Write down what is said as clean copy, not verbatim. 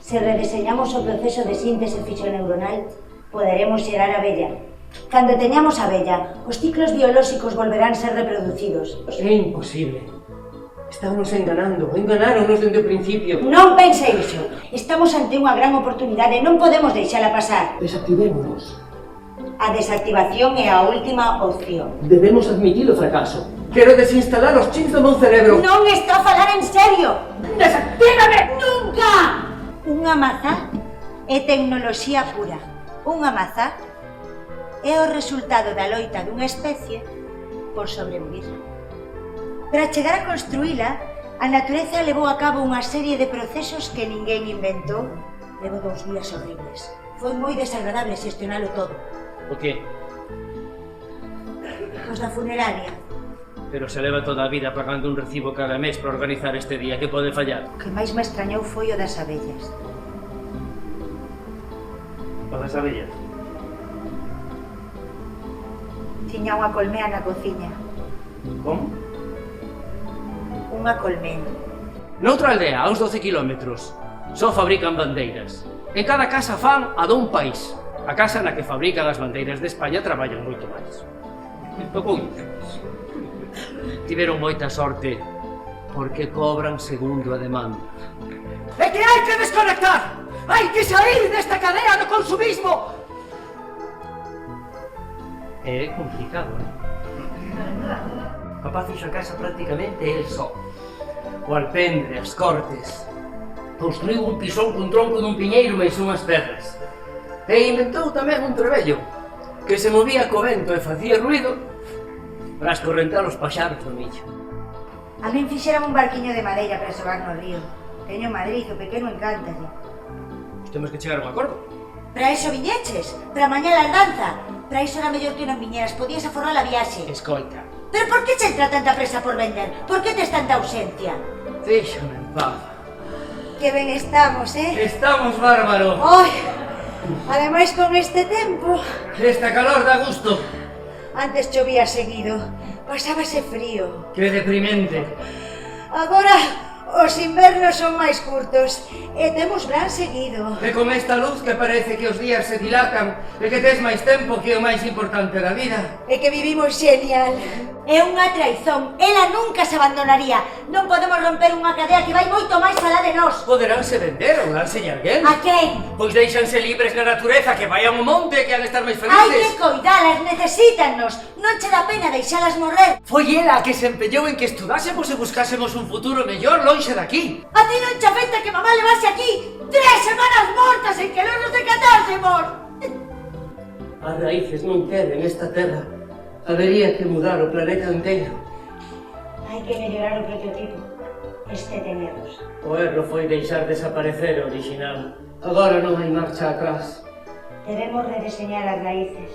Se redeseñamos o proceso de síntese fixoneuronal, poderemos xerar a vella. Cando teñamos a vella, os ciclos biolóxicos volverán ser reproducidos. É imposible. Estámonos enganáronos dende o principio. Non pense iso. Estamos ante unha gran oportunidade, non podemos deixala pasar. Desactivémonos. A desactivación é a última opción. Debemos admitir o fracaso. Quero desinstalar os chips do meu cerebro. Non está a falar en serio. Desactívame! Nunca! Unha mazá é tecnoloxía pura. Unha mazá é o resultado da loita dunha especie por sobrevivir. Para chegar a construíla, a natureza levou a cabo unha serie de procesos que ninguén inventou. Levo 2 días horribles. Foi moi desagradable xestionalo todo. O que? Os da funeraria. Pero se leva toda a vida pagando un recibo cada mes para organizar este día, que pode fallar? O que máis me extrañou foi o das abellas. O das abellas? Tiña unha colmea na cociña. Como? Unha colmea. Noutra aldea, a uns 12 kilómetros, só fabrican bandeiras. En cada casa fan a dun país. A casa na que fabrican as bandeiras de España traballan moito máis. Tocou. Tiveron moita sorte porque cobran segundo a demanda. É que hai que desconectar! Hai que sair desta cadea do consumismo! É complicado, Papá fixo a casa prácticamente el só. O alpendre, as cortes. Construiu un pisón cun tronco dun piñeiro máis unhas pedras. E inventou tamén un trebello que se movía co vento e facía ruido para escorrentar os paxaros do millo. A min fixeran un barquiño de madeira para xogar no río. Teño Madrid, o pequeno encántalle. Temos que chegar a un acordo. Para iso viñeches, para mañá a andanza. Para iso era mellor que non viñeras, podías aforrar a viaxe. Escoita. Pero por que che entra tanta presa por vender? Por que tes tanta ausencia? Déxame en paz. Que ben estamos, Estamos bárbaro. Ai, ademais con este tempo. Esta calor dá gusto. Antes chovía seguido, pasábase frío. Que deprimente. Agora os invernos son máis curtos e temos verán seguido. E con esta luz que parece que os días se dilatan e que tes máis tempo que o máis importante da vida. E que vivimos xenial. É unha traizón, ela nunca se abandonaría. Non podemos romper unha cadea que vai moito máis alá de nós. Poderánse vender ou darse alguén? A quen? Pois deixanse libres na natureza, que vayan ao monte, que han de estar máis Hai felices. que coidalas, necesítannos. Non che dá pena deixalas morrer. Foi ela a que se empeñou en que estudásemos e buscásemos un futuro mellor lonxe daqui. A ti non che afecta que mamá levase aquí 3 semanas mortas en que non nos decatásemos. As raíces non queren esta terra. Habería que mudar o planeta inteiro. Hai que mellorar o prototipo. Este ten erros. O erro foi deixar desaparecer o original. Agora non hai marcha atrás. Debemos redeseñar as raíces.